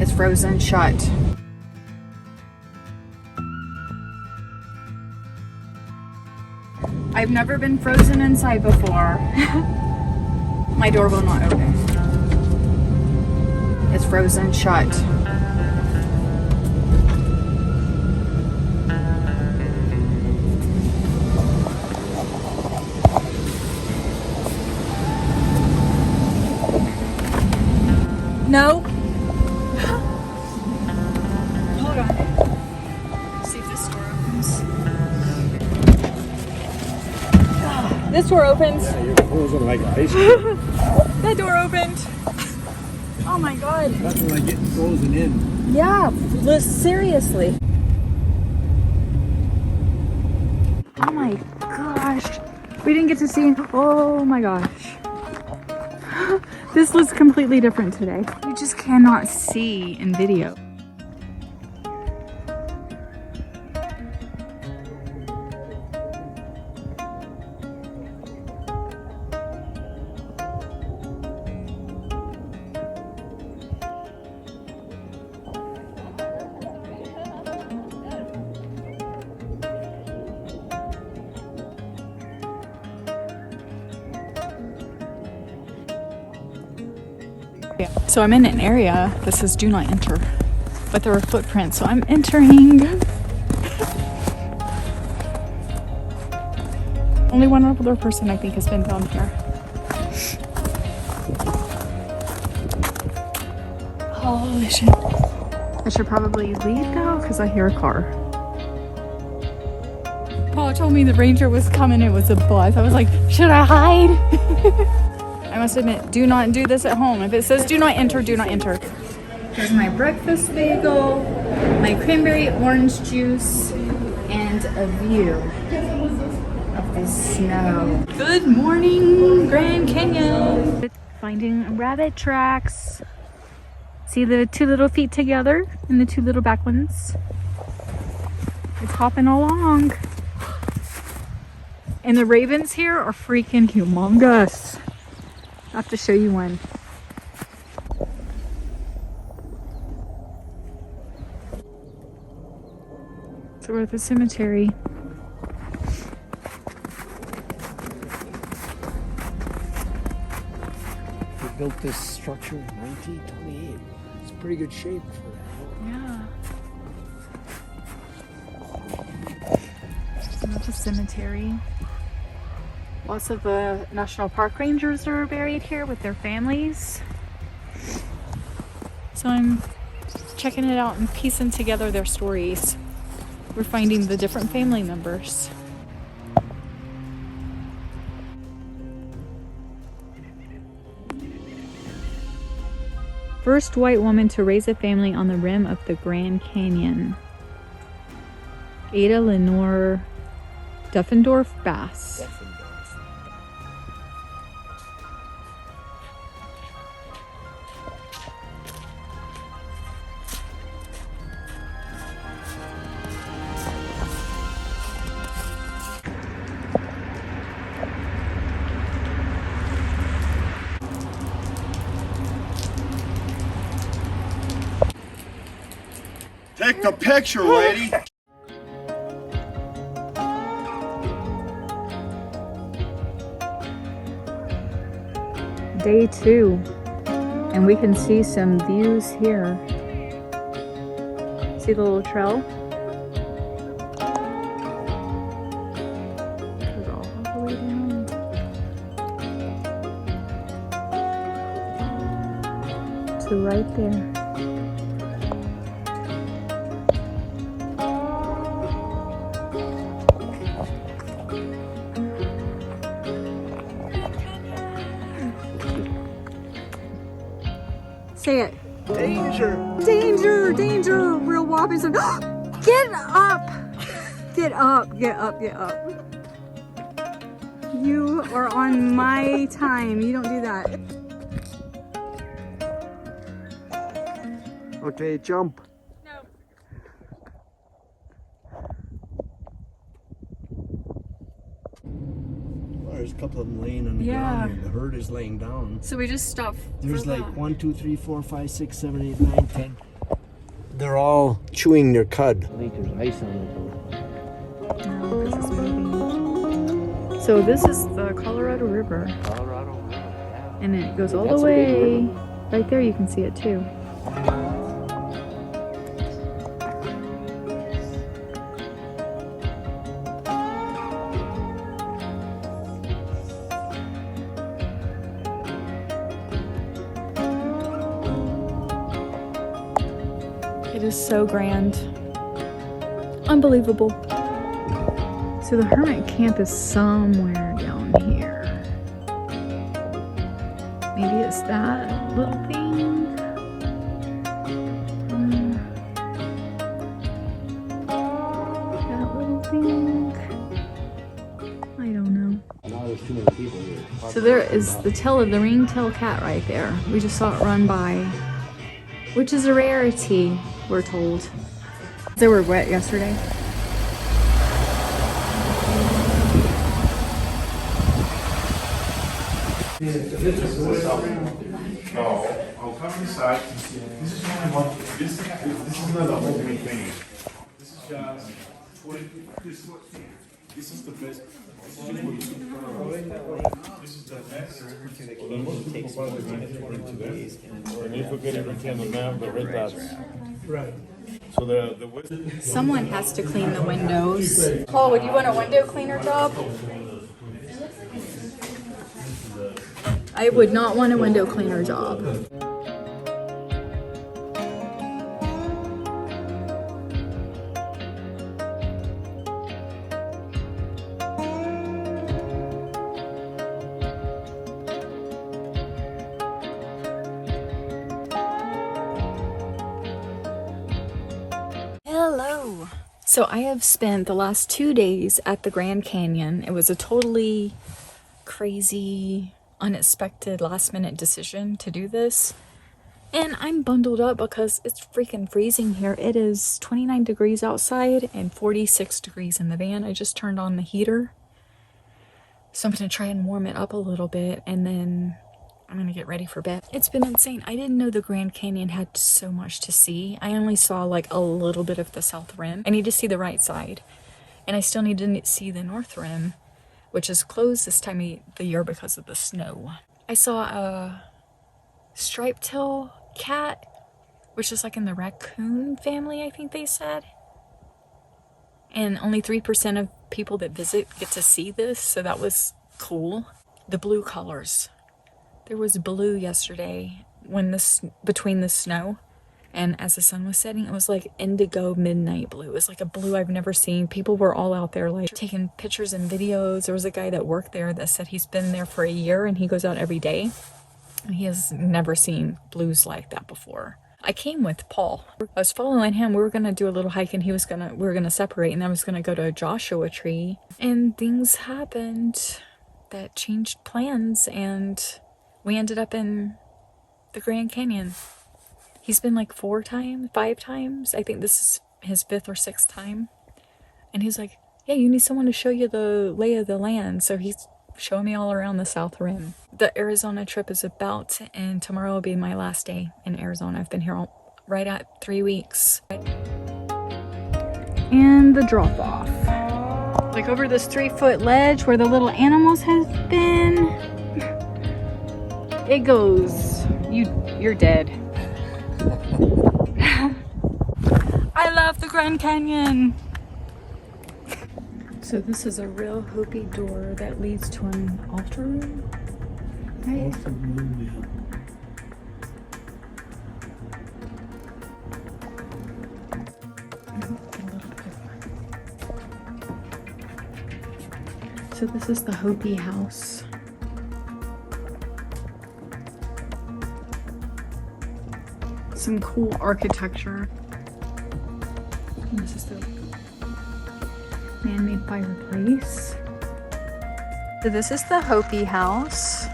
It's frozen shut. I've never been frozen inside before. My door will not open. It's frozen shut. No. Hold on. See if this door opens. This door opens. Yeah, you're frozen like ice cream. That door opened. Oh my god. Nothing like getting frozen in. Yeah, seriously. Oh my gosh. We didn't get to see. Oh my gosh. This looks completely different today. You just cannot see in video. So I'm in an area that says do not enter, but there are footprints, so I'm entering. Only one other person I think has been down here. Holy shit. I should probably leave now because I hear a car. Paul told me the ranger was coming, it was a bus. I was like, should I hide? I must admit, do not do this at home. If it says do not enter, do not enter. Here's my breakfast bagel, my cranberry orange juice, and a view of the snow. Good morning, Grand Canyon. Finding rabbit tracks. See the two little feet together and the two little back ones. It's hopping along. And the ravens here are freaking humongous. I'll have to show you one. So we're at the cemetery. They built this structure in 1928. It's pretty good shape for that. Yeah. That's a cemetery. Lots of the National Park Rangers are buried here with their families. So I'm checking it out and piecing together their stories. We're finding the different family members. First white woman to raise a family on the rim of the Grand Canyon. Ada Lenore Duffendorf Bass. Take the picture, lady. Day 2, and we can see some views here. See the little trail? Goes all the way down. To right there. Say it. Danger! Danger! Danger! Real whopping sound. Get up! Get up! Get up! Get up! You are on my time. You don't do that. Okay, jump. No. Well, there's a couple of them laying on the ground here. The herd is laying down. So we just stopped. There's like 1, 2, 3, 4, 5, 6, 7, 8, 9, 10. They're all chewing their cud. I think there's ice on it though. No, this is moving. So this is the Colorado River. Colorado River, yeah. And it goes all That's the a big way. river. Right there you can see it too. It is so grand. Unbelievable. So the hermit camp is somewhere down here. Maybe it's that little thing. That little thing. I don't know. Now there's too many people here. So there is the tail of the ringtail cat right there. We just saw it run by, which is a rarity, we're told. They were wet yesterday. No, I'll come inside. This is only one. This is not the whole thing. This is just. This is the best. This is the best. And if we get everything on the map, the red dots. Right. So the Someone has to clean the windows. Paul, would you want a window cleaner job? I would not want a window cleaner job. Hello. So I have spent the last 2 days at the Grand Canyon. It was a totally crazy, unexpected last-minute decision to do this. And I'm bundled up because it's freaking freezing here. It is 29 degrees outside and 46 degrees in the van. I just turned on the heater. So I'm going to try and warm it up a little bit and then I'm going to get ready for bed. It's been insane. I didn't know the Grand Canyon had so much to see. I only saw like a little bit of the south rim. I need to see the right side. And I still need to see the north rim, which is closed this time of the year because of the snow. I saw a striped tail cat, which is like in the raccoon family, I think they said. And only 3% of people that visit get to see this, so that was cool. The blue colors. There was blue yesterday when between the snow, and as the sun was setting, it was like indigo midnight blue. It was like a blue I've never seen. People were all out there like taking pictures and videos. There was a guy that worked there that said he's been there for a year and he goes out every day. And he has never seen blues like that before. I came with Paul. I was following him. We were gonna do a little hike and we were gonna separate, and I was gonna go to a Joshua Tree. And things happened that changed plans, and we ended up in the Grand Canyon. He's been like 5 times. I think this is his 5th or 6th time. And he's like, yeah, you need someone to show you the lay of the land. So he's showing me all around the south rim. The Arizona trip is about to end. Tomorrow will be my last day in Arizona. I've been here right at 3 weeks. And the drop off. Like over this 3-foot ledge where the little animals have been. It goes, you're dead. I love the Grand Canyon. So this is a real Hopi door that leads to an altar room, right? So this is the Hopi house. Some cool architecture. And this is the man-made fireplace. So this is the Hopi house,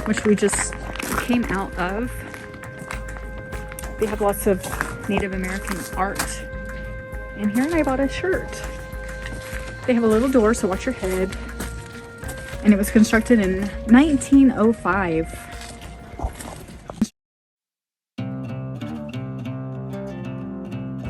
which we just came out of. They have lots of Native American art in here, and I bought a shirt. They have a little door, so watch your head. And it was constructed in 1905.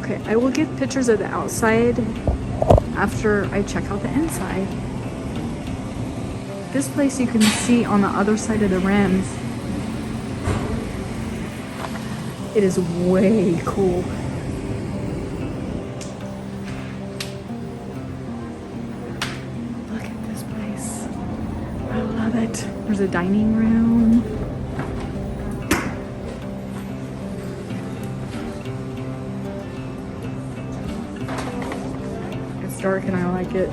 Okay, I will get pictures of the outside after I check out the inside. This place you can see on the other side of the rims. It is way cool. Look at this place. I love it. There's a dining room. It's dark and I like it.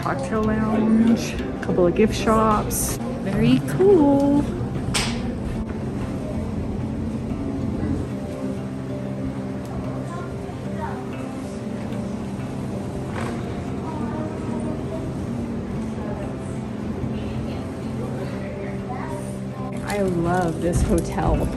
Cocktail lounge, a couple of gift shops. Very cool. I love this hotel.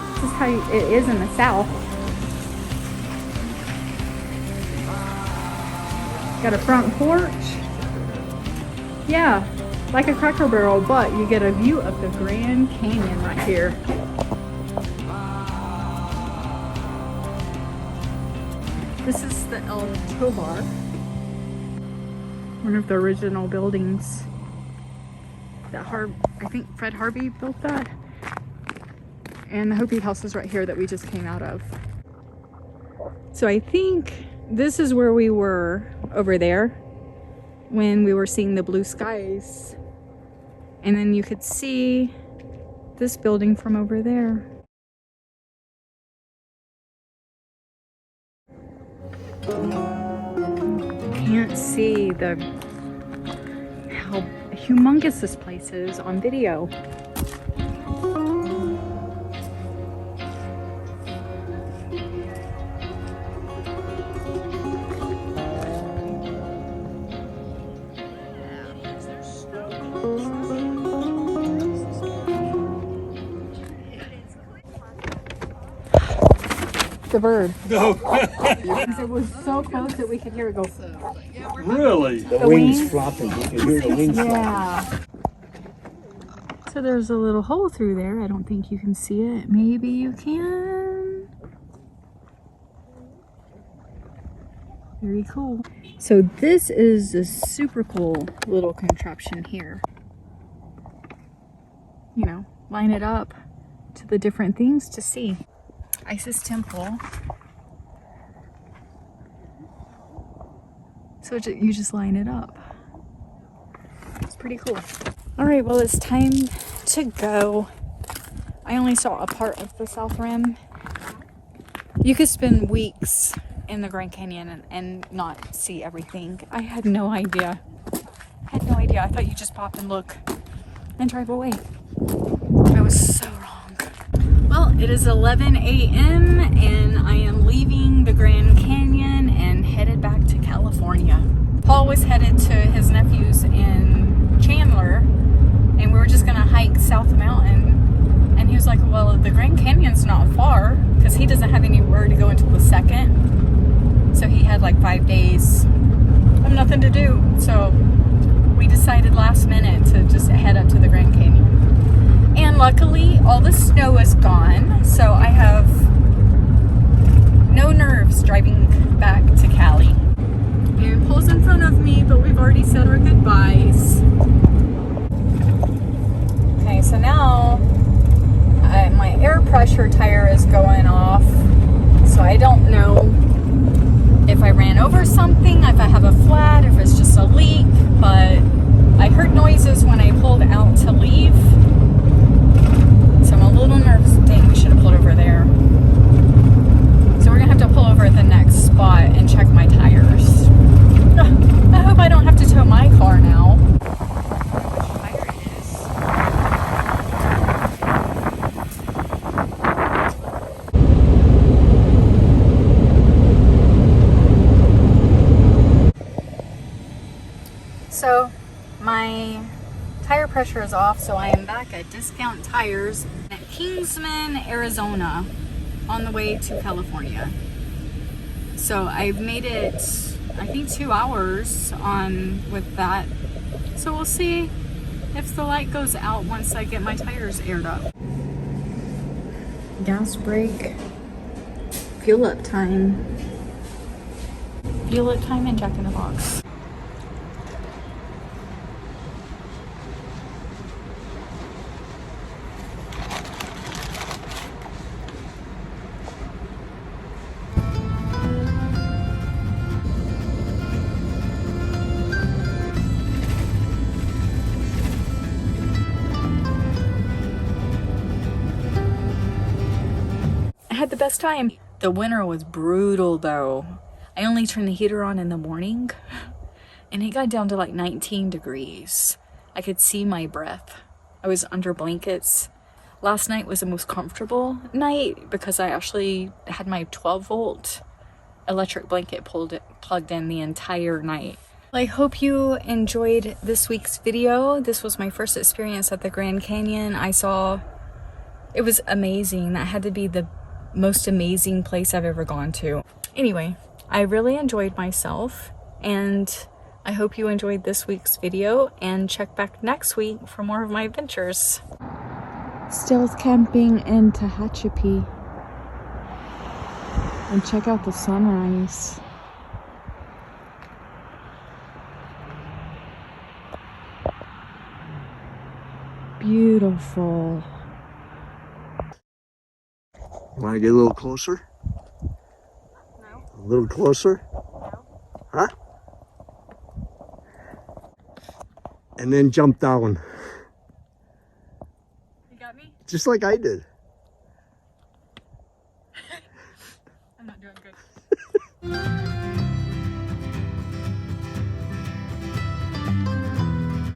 This is how it is in the South. Got a front porch. Yeah, like a Cracker Barrel, but you get a view of the Grand Canyon right here. This is the El Tobar, one of the original buildings that I think Fred Harvey built that. And the Hopi House is right here that we just came out of. So I think this is where we were over there when we were seeing the blue skies. And then you could see this building from over there. Can't see how humongous this place is on video. The bird. No. Because it was so close that we could hear it go. Really? The wings flopping. You can hear the wings flopping. Yeah. So there's a little hole through there. I don't think you can see it. Maybe you can. Very cool. So this is a super cool little contraption here. You know, line it up to the different things to see. Isis Temple. So you just line it up. It's pretty cool. All right, well, it's time to go. I only saw a part of the South Rim. You could spend weeks in the Grand Canyon and not see everything. I had no idea. I thought you just pop and look and drive away. I was so wrong. Well, it is 11 a.m. and I am leaving the Grand Canyon and headed back to California. Paul was headed to his nephew's in Chandler and we were just gonna hike South Mountain, and he was like, well, the Grand Canyon's not far because he doesn't have anywhere to go until the 2nd. So he had like 5 days of nothing to do. So we decided last minute to just head up to the Grand Canyon. And luckily, all the snow is gone, so I have no nerves driving back to Cali. And Paul's in front of me, but we've already said our goodbyes. Okay, so now my air pressure tire is going off, so I don't know if I ran over something, if I have a flat, if it's just a leak, but I heard noises when I pulled out to leave. So I'm a little nervous. Dang, we should have pulled over there. So we're gonna have to pull over at the next spot and check my tires. I hope I don't have to tow my car now. So my tire pressure is off, so I am back at Discount Tires at Kingsman, Arizona, on the way to California. So I've made it, I think, 2 hours on with that. So we'll see if the light goes out once I get my tires aired up. Gas break, fuel up time. Fuel up time and Jack in the Box. I had the best time. The winter was brutal though. I only turned the heater on in the morning and it got down to like 19 degrees. I could see my breath. I was under blankets. Last night was the most comfortable night because I actually had my 12-volt electric blanket plugged in the entire night. Well, I hope you enjoyed this week's video. This was my first experience at the Grand Canyon. It was amazing. That had to be the most amazing place I've ever gone to. Anyway, I really enjoyed myself and I hope you enjoyed this week's video and check back next week for more of my adventures. Still camping in Tehachapi and check out the sunrise. Beautiful. Want to get a little closer? No. A little closer? No. Huh? And then jump down. You got me? Just like I did. I'm not doing good.